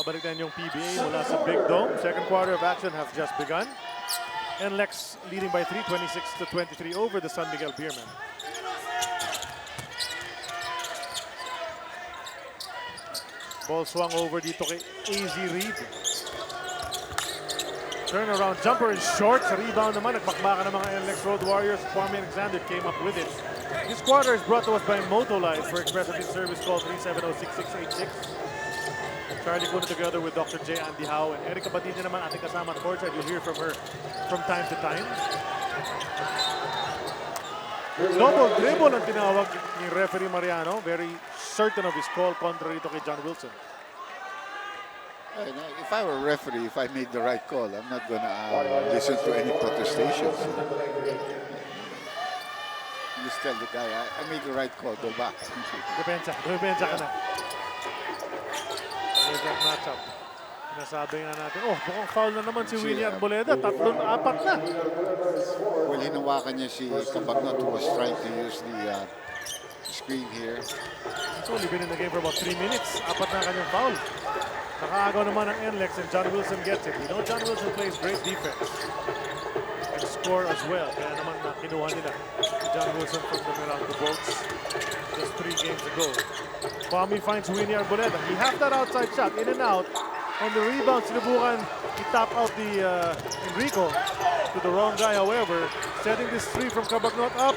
Babalik na yung PBA mula sa Big Dome. Second quarter of action has just begun. NLEX leading by 3, 26-23 over the San Miguel Beermen. Ball swung over dito kay AZ Reed. Turnaround jumper is short. Sa rebound naman, nagbakbakan ng mga NLEX Road Warriors. Kwame Alexander came up with it. This quarter is brought to us by Motolite for Express Elite Service. Call 370-6686. Charlie Kuna together with Dr. J. Andy Howe and Erica Batiti naman ating kasama at courtside. You'll hear from her from time to time. Double dribble ang tinawag ni referee Mariano. Very certain of his call, contrary to kay John Wilson. If I were a referee, if I made the right call, I'm not going to listen to any protestations. Just tell the guy, I made the right call, go back. Depensa ka na. There's that matchup. Nasabi nga natin, mukhang foul na naman si Winnie Arboleda. 3-4 na. Well, hinawakan niya si Cabagnot who was trying to use the screen here. He's only been in the game for about 3 minutes. 4 na kanyang foul. Nakaagaw naman ang NLEX and John Wilson gets it. You know, John Wilson plays great defense. And score as well. Kaya naman kinuha nila si John Wilson from the Meralco Bolts just 3 games ago. Kwame finds Winnie Arboleda. He has that outside shot. In and out. On the rebound, sinubukan i-tap out the Enrico to the wrong guy, however. Setting this 3 from Cabagnot up.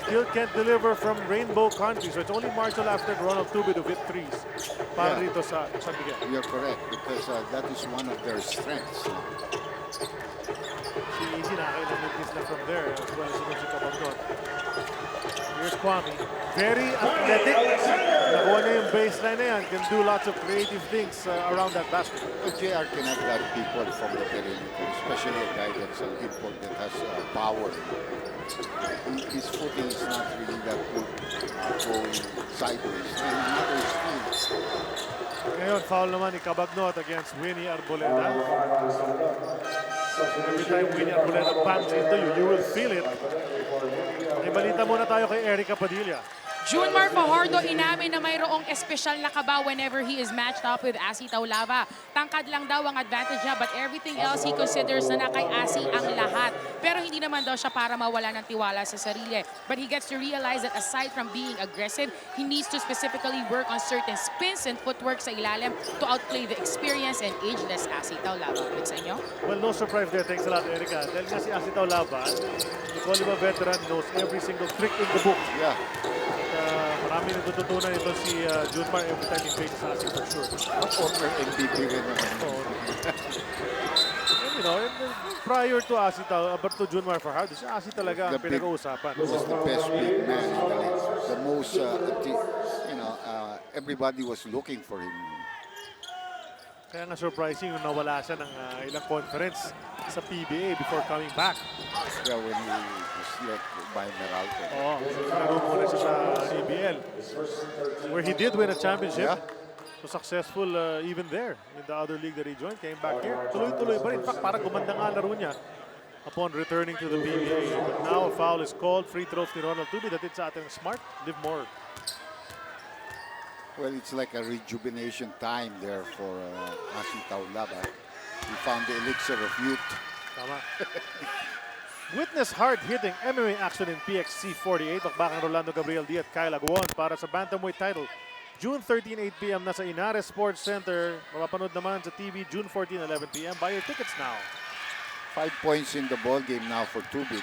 Still can't deliver from Rainbow Country. So it's only Marshall after Ronald Tube to hit 3s. Para rito sa San Miguel. You're correct because that is one of their strengths. Si Easy nakakailan this na from there as well as si Cabagnot. Here's Kwame. Very athletic. Nakuha niya yung baseline na yan. Can do lots of creative things around that basket. JR cannot guard people from the perimeter, especially a guy that's an import that has power. His footing is not really that good going sideways. Another speed. Ngayon, foul naman ni Cabagnot against Winnie Arboleda. Every time Winnie Arboleda bangs into you, you will feel it. Ibalita muna tayo kay Erica Padilla. Junmar Fajardo inamin na mayroong espesyal na kaba whenever he is matched up with Asi Taulava. Tangkad lang daw ang advantage niya but everything else he considers na kay Asi ang lahat. Pero hindi naman daw siya para mawala ng tiwala sa sarili. But he gets to realize that aside from being aggressive, he needs to specifically work on certain spins and footwork sa ilalim to outplay the experience and ageless Asi Taulava. With sa inyo? Well, no surprise there. Thanks a lot, Erica. Dahil nga si Asi Taulava, Nicole veteran knows every single trick in the book. Yeah. Marami natututunan ito si Junmar every time he faces Asi for sure. Former MVP rin naman. And, you know, prior to Asi to Junmar Fajardo, si Asi talaga ang pinag-uusapan. He was the best big man in the league. The most, everybody was looking for him. Kaya nga surprising yung nawala siya ng ilang conference sa PBA before coming back. Yeah, when he was let by Meralco. Laro muna siya sa CBL. Where he did win a championship. Yeah. So successful even there in the other league that he joined. Came back here. Tuloy-tuloy pa rin. In fact, parang gumanda nga laro niya upon returning to the PBA. But now a foul is called. Free throws ni Ronald Tubi. Datid sa ating Smart. Live more. Well, it's like a rejuvenation time there for Asi Taulava. He found the elixir of youth. Tama. Witness hard-hitting MMA action in PXC 48. Bakbakan Rolando Gabriel D at Kyle Aguon para sa Bantamweight title. June 13, 8 p.m. nasa Inares Sports Center. Mapapanood naman sa TV June 14, 11 p.m. Buy your tickets now. 5 points in the ball game now for Tubig.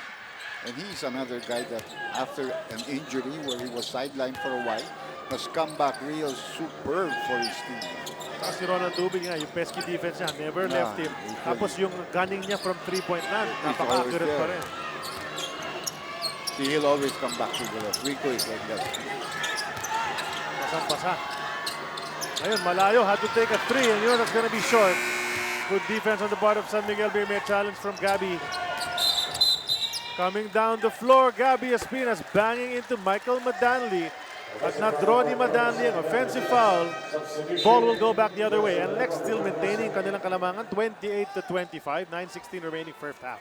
And he's another guy that after an injury where he was sidelined for a while, has come back real superb for his team. Si Ronald Tubig nga, yung pesky defense niya, never left him. Tapos yung gunning niya from 3-point land, napaka-accurate pa rin. He'll always come back to the left. Rico is like that. Pasang-pasa. Ayun, malayo, had to take a 3 and yun, that's gonna be short. Good defense on the part of San Miguel. May challenge from Gabby. Coming down the floor, Gabby Espinas banging into Michael Madanli. At not-draw ni Madanli ang offensive foul. Ball will go back the other way. And Lex still maintaining kanilang kalamangan. 28-25, 9:16 remaining first half.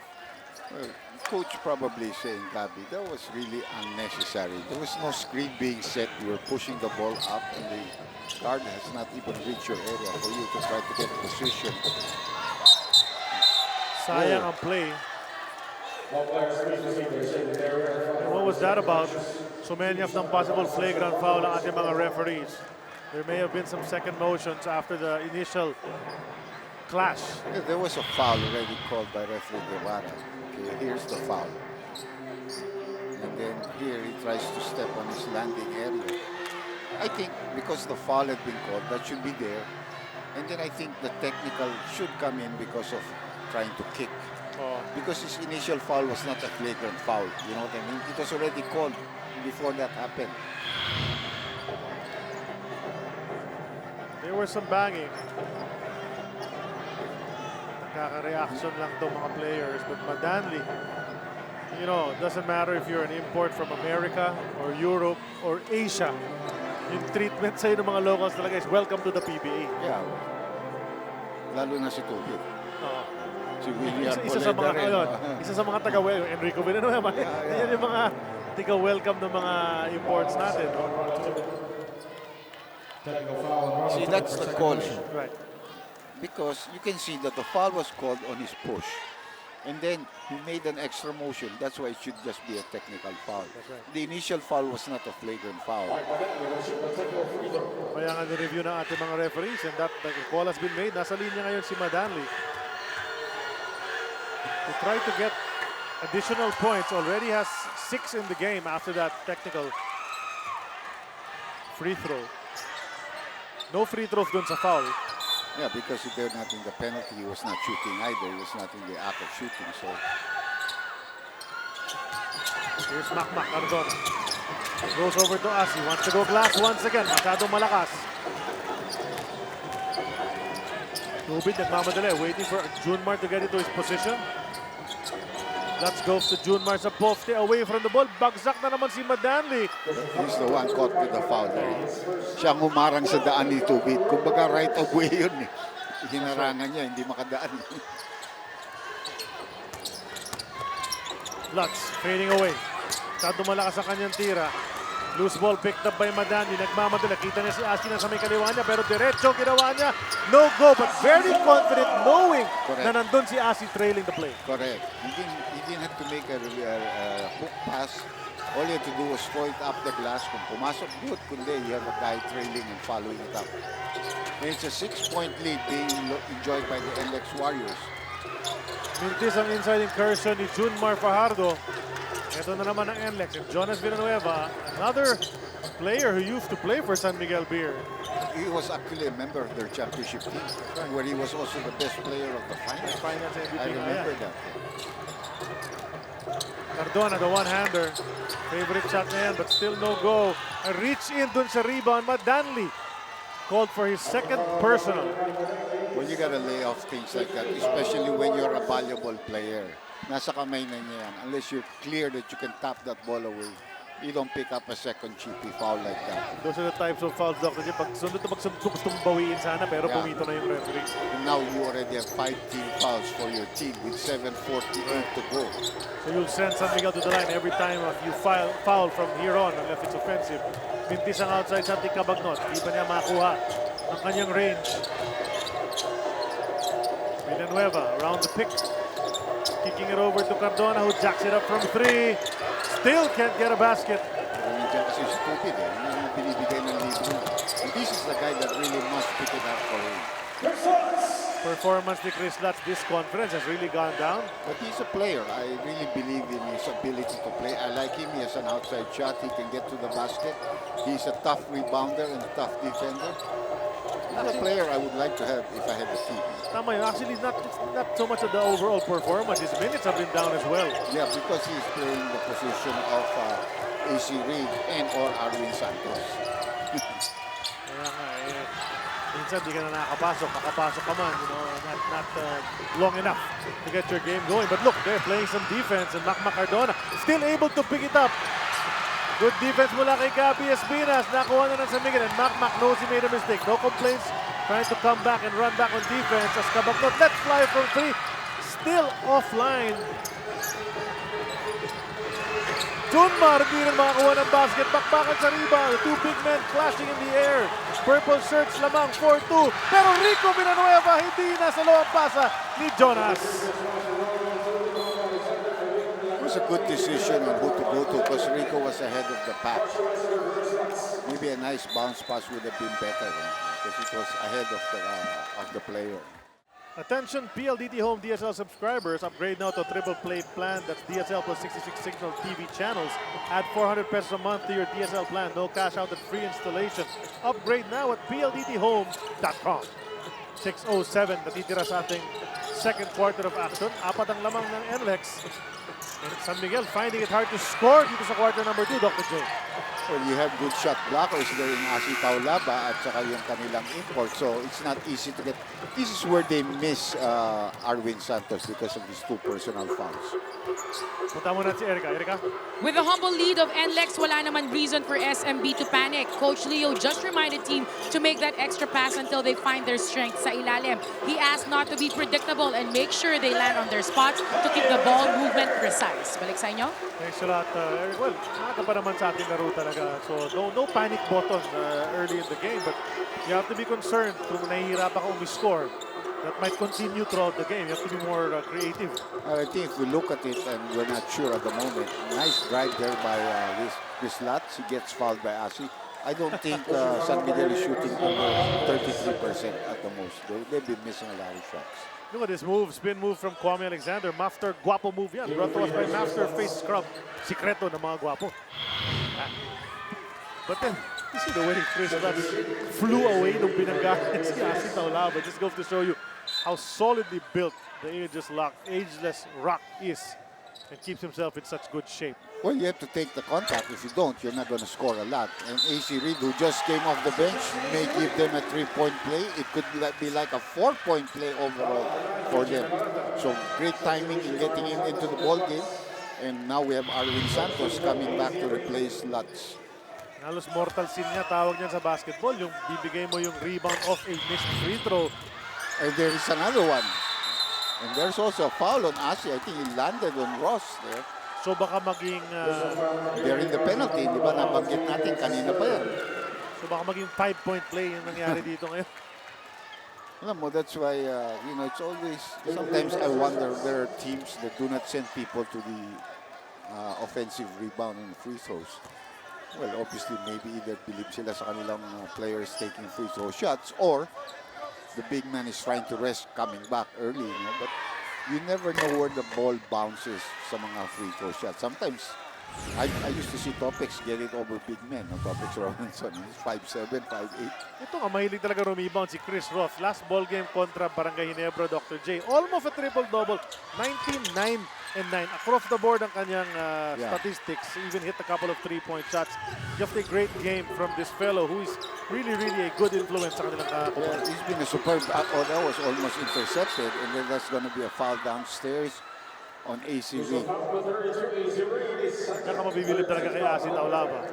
coach probably saying, Gabby, that was really unnecessary. There was no screen being set. You were pushing the ball up, and the guard has not even reached your area for you to try to get position. Sayang ang play. And what was that about? So many of them possible flagrant foul ang ating mga referees. There may have been some second motions after the initial clash. Yeah, there was a foul already called by referee Guevara. Okay, here's the foul. And then here he tries to step on his landing area. I think because the foul had been called, that should be there. And then I think the technical should come in because of trying to kick. Because his initial foul was not a flagrant foul. You know what I mean? It was already called before that happened. There was some banging. Nakaka-reaction lang to mga players. But Madanli, you know, it doesn't matter if you're an import from America or Europe or Asia. Yung treatment sa'yo ng mga locals talaga is welcome to the PBA. Yeah. Lalo na si Tubig. Si William Isa sa mga, Poleda rin. isa sa mga taga-welcome, Enrico Villanueva. Yeah. Yan yung mga taga-welcome ng mga imports natin. No? See, that's the call. Right. Because you can see that the foul was called on his push. And then he made an extra motion. That's why it should just be a technical foul. right. The initial foul was not a flagrant foul. Kaya nga nireview ng ating mga referees and that the call has been made. Nasa linya ngayon si Madanli. To try to get additional points. Already has 6 in the game after that technical free throw. No free throws dun sa foul. Yeah, because if they're not in the penalty, he was not shooting either. He was not in the act of shooting. So Here's Macmac Cardona. Goes over to Asi. Wants to go glass once again. Masyadong malakas. Tubig nagmamadali. Waiting for Junmar to get into his position. Let's go to Junmar sa poste away from the ball. Bagsak na naman si Madanli. he's the one caught with the foul there. Siya ang humarang sa daan ni Tubig. Kumbaga right of way yun. Hinarangan niya, hindi makadaan. Lutz fading away. Masyadong malakas ang kanyang tira. Loose ball picked up by Madanli. Nagmamadali. Kita niya si Asi na sa may kaliwa niya pero diretso ginawa niya. No go but very confident knowing Correct. na nandun si Asi trailing the play. Correct. He didn't have to make a hook pass. All he had to do was throw it up the glass. Kung pumasok, good. Kundi, you have a guy trailing and following it up. And it's a 6-point lead being enjoyed by the NLEX Warriors. Mintis ang inside incursion ni Junmar Fajardo. Ito na naman ang NLEX. And Jonas Villanueva, another player who used to play for San Miguel Beer. He was actually a member of their championship team, where he was also the best player of the finals. Finals MVP I nga remember yan. that. Cardona, the one-hander. Favorite shot na yan, but still no go. A reach in dun sa rebound. Madanli called for his second personal. When you gotta lay off things like that, especially when you're a valuable player, nasa kamay na niya yan. Unless you're clear that you can tap that ball away, you don't pick up a second chippy foul like that. Those are the types of fouls, Dr. J. Pag sunod na gustong bawiin sana, pero Yeah. pumito na yung referee. And now you already have 5 team fouls for your team with 7:48 to go. So you'll send San Miguel to the line every time you foul from here on, unless it's offensive. Mintis ang outside sa ating kabagnot. Di pa niya makuha ang kanyang range. Villanueva around the pick. Kicking it over to Cardona, who jacks it up from 3. Still can't get a basket. Nandiyan kasi stupid eh. Hindi niya binibigay ng libro. And this is the guy that really must pick it up for him. Performance ni Chris Lutz, this conference has really gone down. But he's a player. I really believe in his ability to play. I like him. He has an outside shot. He can get to the basket. He's a tough rebounder and a tough defender. Not a player I would like to have if I had a team. Tama yun. Actually, not so much of the overall performance. His minutes have been down as well. Yeah, because he's playing the position of AC Reed and or Arwin Santos. Kaya nga, minsan di ka na nakakapasok. Makapasok ka man, you know, not long enough to get your game going. But look, they're playing some defense and Macmac Cardona still able to pick it up. Good defense mula kay Gabby Espinas. Nakuha na ng San Miguel and Macmac knows he made a mistake. No complaints. Trying to come back and run back on defense as Kabagnot lets fly from 3. Still offline. Junmar, hindi rin makakuha ng basket. Bakbakan sa rebound. Two big men clashing in the air. Purple shirts lamang, 4-2. Pero Rico Villanueva, hindi na sa loob pasa ni Jonas. It was a good decision on who to go to because Rico was ahead of the pack. Maybe a nice bounce pass would have been better because it was ahead of the player. Attention PLDT Home DSL subscribers, upgrade now to triple play plan. That's DSL plus 66 signal TV channels. Add 400 pesos a month to your DSL plan. No cash out and free installation. Upgrade now at pldthome.com. 6:07 natitira sa ating second quarter of action. Apat ang lamang ng NLEX. And San Miguel finding it hard to score dito sa quarter number 2, Dr. J. Well, you have good shot blockers there in Asi Taulaba at saka yung kanilang import. So it's not easy to get. This is where they miss Arwin Santos because of his two personal fouls. Punta muna si Erica. Erica? With a humble lead of NLEX, wala naman reason for SMB to panic. Coach Leo just reminded team to make that extra pass until they find their strength sa ilalim. He asked not to be predictable and make sure they land on their spots to keep the ball movement precise. Balik sa inyo. Thanks a lot, Eric. Well, nakaka pa naman sa ating laro talaga. So, no panic button early in the game. But you have to be concerned kung nahihirapan ka umiscore. That might continue throughout the game. You have to be more creative. I think if we look at it and we're not sure at the moment, nice drive there by this Lutz. He gets fouled by Asi. I don't think San Miguel is shooting over 33% at the most. They've been missing a lot of shots. Look at this move, spin move from Kwame Alexander. Mafter, guapo move yan. Brought to us by Mafter Face Scrub. Sikreto ng mga guwapo. But then, you see the way Chris Lutz flew away nung binanggahan si Asi Taulaba. Just goes to show you how solidly built the ageless Rock is and keeps himself in such good shape. Well, you have to take the contact. If you don't, you're not going to score a lot. And AC Reed, who just came off the bench, may give them a 3-point play. It could be like a 4-point play overall for them. So great timing in getting him into the ball game. And now we have Arwin Santos coming back to replace Lutz. Halos mortal sin niya, tawag niyan sa basketball. Yung bibigay mo yung rebound off a missed free throw. And there is another one. And there's also a foul on Asi. I think he landed on Ross there. So baka maging... They're in the penalty. Di ba nabanggit natin kanina pa yan? So baka maging 5-point play yung nangyari dito ngayon. Alam mo, that's why, it's always... Sometimes I wonder there are teams that do not send people to the offensive rebound and free throws. Well, obviously, maybe either believe sila sa kanilang players taking free throw shots or the big man is trying to rest coming back early, but you never know where the ball bounces sa mga free throw shots. Sometimes, I used to see Topics get it over big men. Topics Robinson, he's 5'7", 5'8". Ito nga, mahilig talaga rebound si Chris Roth. Last ball game kontra Barangay Ginebra, Dr. J. Almost a triple-double. 19, 9, and 9. Across the board ang kanyang statistics. Even hit a couple of 3-point shots. Just a great game from this fellow who is really, really a good influence sa kanilang Yeah, he's been a superb. Oh, that was almost intercepted. And then that's going to be a foul downstairs on ACV. Kaka mabibilib talaga kay Asi Taulaba.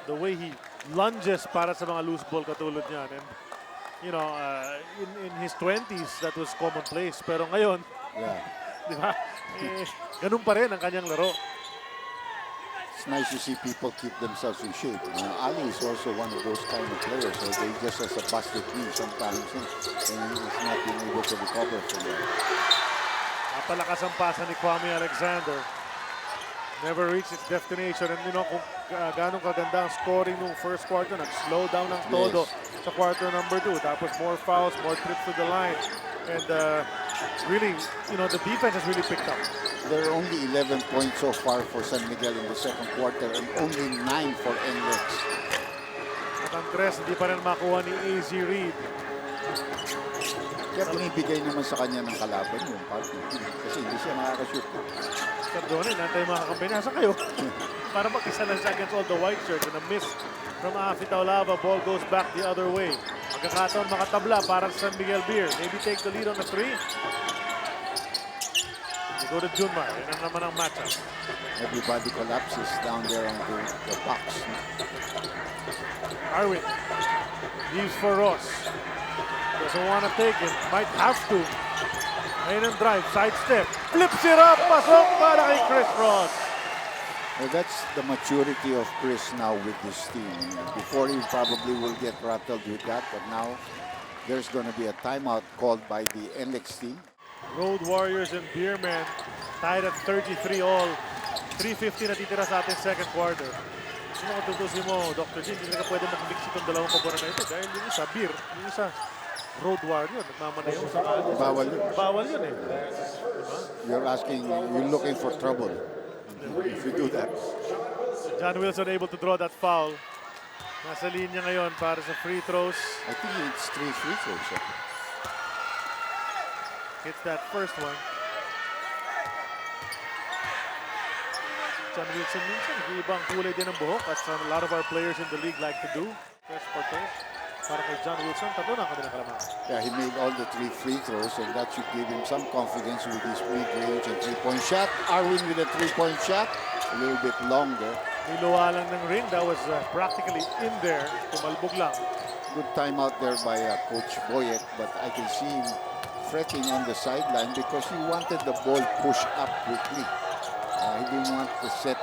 The way he lunges para sa mga loose ball katulad niyan. And, in his 20s, that was commonplace. Pero ngayon, di ba? Ganun pa rin ang kanyang laro. It's nice to see people keep themselves in shape. Ali is also one of those kind of players. So they just has a busted knee sometimes, and he's not being able to recover from that. Napalakas ang pasa ni Kwame Alexander. Never reached its destination. And kung ganong kaganda ang scoring nung first quarter, nag-slow down ng todo sa quarter number 2. Tapos more fouls, more trips to the line. And really, the defense has really picked up. There are only 11 points so far for San Miguel in the second quarter and only 9 for NLEX. At ang 3, hindi pa rin makuha ni AZ Reed. Kaya pinibigay naman sa kanya ng kalaban yung partner. Kasi hindi siya nakakashoot. Sir Donnie, nantay mga kakampi. Nasa kayo? Para mag-isa lang siya against all the white shirts. And a miss from Afi Taulaba. Ball goes back the other way. Magkakataon makatabla para sa San Miguel Beer. Maybe take the lead on the 3. We go to Junmar. Yan ang naman ang matchup. Everybody collapses down there onto the box. Arwin leaves for Ross. Doesn't want to take it. Might have to. Ayun ang drive. Sidestep. Flips it up. Pasok para kay Chris Ross. Well, that's the maturity of Chris now with this team. Before he probably will get rattled with that, but now there's going to be a timeout called by the NLEX team. Road Warriors and Beermen tied at 33 all. 3:50 na titira sa ating second quarter. Kung matutusin mo, Dr. Jin, hindi ka pwede mag-mix itong dalawang pabora na ito dahil yung isa, beer, yung isa, Road Warrior, nagmamanayaw sa kalis. Bawal yun. Bawal yun eh. You're looking for trouble if you do that. John Wilson able to draw that foul. Nasa linya ngayon para sa free throws. I think it's 3 free throws. Hits that first one. John Wilson minsan, iba ang kulay din ng buhok as a lot of our players in the league like to do. First partners. Para kay John Wilson, tatlo na kami ng kalaman. Yeah, he made all the 3 free throws and that should give him some confidence with his mid-range and 3-point shot. Arwin with a 3-point shot, a little bit longer. Niluwa lang ng ring, that was practically in there. Tumalbog lang. Good timeout there by Coach Boyet, but I can see him fretting on the sideline because he wanted the ball pushed up quickly. He didn't want the set.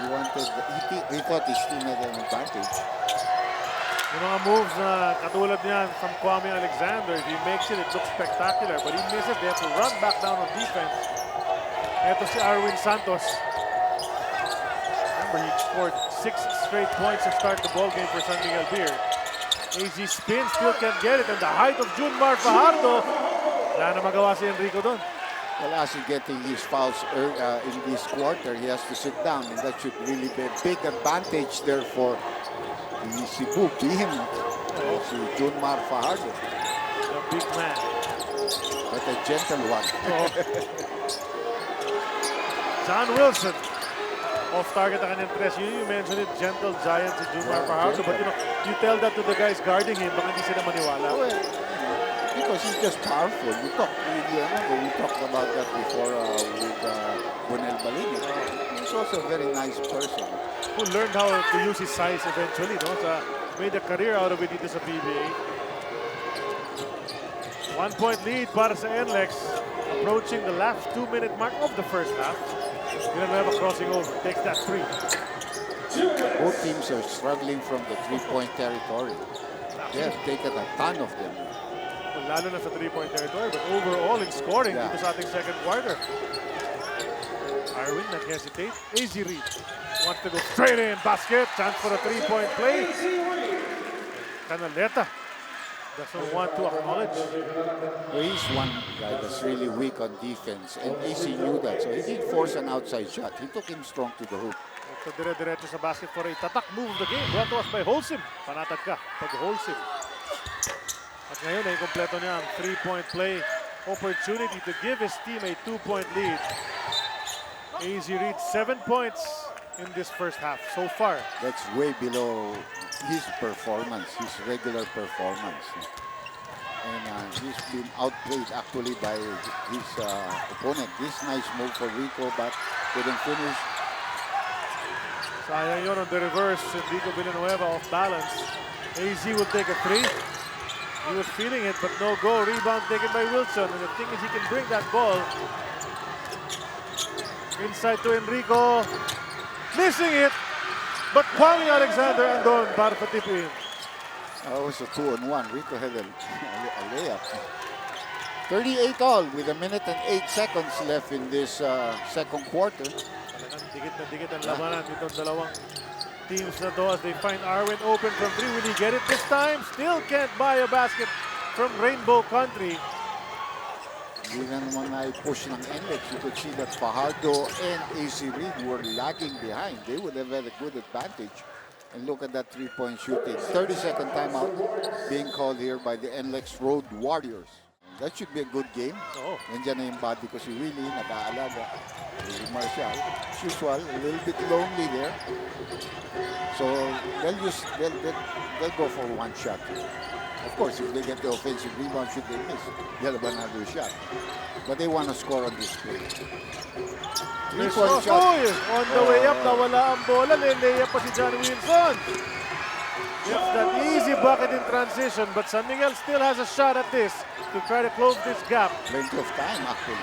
He thought his team had an advantage. Yung mga moves na katulad niyan from Kwame Alexander, if he makes it, it looks spectacular. But he misses, they have to run back down on defense. Ito si Arwin Santos. Remember, he scored 6 straight points to start the ball game for San Miguel Beer. AZ spin, still can't get it. And the height of Junmar Fajardo. Wala na magawa si Enrico doon. Well, as he's getting his fouls in this quarter, he has to sit down. And that should really be a big advantage there for the Cebu Behemoth. Si Junmar Fajardo. The big man. But a gentle one. John Wilson. Off target ang kanyang tres. You mentioned it, gentle giant si Junmar Fajardo. But you tell that to the guys guarding him, baka hindi sila maniwala. Well, because he's just powerful. We talked about that before with Bonel Balini. He's also a very nice person. Who learned how to use his size eventually, no? Made a career out of it dito sa PBA. 1-point lead para sa NLEX. Approaching the last 2-minute mark of the first half. Villanueva crossing over, takes that 3. Both teams are struggling from the 3-point territory. They have taken a ton of them. Well, lalo na sa 3-point territory, but overall in scoring dito sa ating second quarter. Arwin nag-hesitate. AZ Reed wants to go straight in. Basket. Chance for a 3-point play. Canaleta doesn't want to acknowledge. Well, he's one guy that's really weak on defense, and AC knew that, so he did force an outside shot. He took him strong to the hoop. Ito dire-diretso sa basket for a tatak move of the game. Brought to us by Holcim. Panatag ka pag Holcim. At ngayon ay kompleto niya ang 3-point play opportunity to give his team a 2-point lead. AZ Reed 7 points in this first half so far. That's way below his performance, his regular performance. And he's been outplayed actually by his opponent. This nice move for Rico, but couldn't finish. Sayang yun on the reverse. Enrico Villanueva off balance. AZ will take a 3. He was feeling it, but no go. Rebound taken by Wilson. And the thing is, he can bring that ball inside to Enrico. Missing it. But Kwame Alexander andon para patipin. That was a 2-on-1. Rico had a layup. 38 all with 1 minute and 8 seconds left in this second quarter. Dikit na dikit ang labanan nitong dalawang teams na to as they find Arwin open from 3. Will he get it this time? Still can't buy a basket from Rainbow Country. Hindi na naman na-push ng NLEX. You could see that Fajardo and AC Reed were lagging behind. They would have had a good advantage. And look at that 3-point shooting. 30-second timeout being called here by the NLEX Road Warriors. That should be a good game. Oo. Nandiyan na yung body ko si Willie, nag-aalaga. Si Marcial, as usual, a little bit lonely there. So they'll go for one shot. Of course, if they get the offensive rebound, should they miss, they'll have another shot. But they want to score on this play. On the way up, nawala ang bola. Lelea pa si John Wilson. Gets that easy bucket in transition, but San Miguel still has a shot at this to try to close this gap. Plenty of time, actually.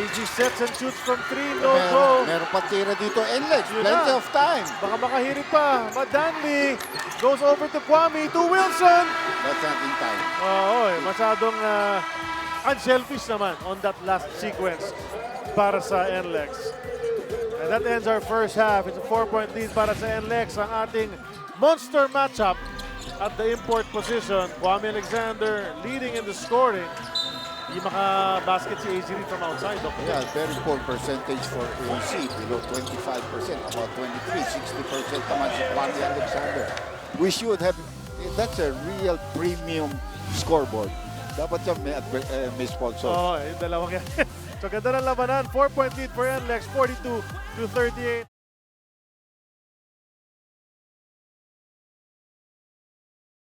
Easy sets and shoots from 3, no go. Meron pa tira dito, NLEX. Yun Plenty na. of time. Baka makahirit pa. Madanli goes over to Kwame, to Wilson. That's not in time. Oo, masyadong unselfish naman on that last sequence para sa NLEX. And that ends our first half. It's a 4-point lead para sa NLEX. Ang ating monster matchup at the import position. Kwame Alexander leading in the scoring. Hindi maka-basket si AC from outside. Okay? Yeah, very poor percentage for AC. Below 25%, about 23, 60% naman si Kwame Alexander. We should have, that's a real premium scoreboard. Dapat siya may sponsor. Oo, yung dalawang yan. So ganda ng labanan. 4-point lead for NLEX, 42-38.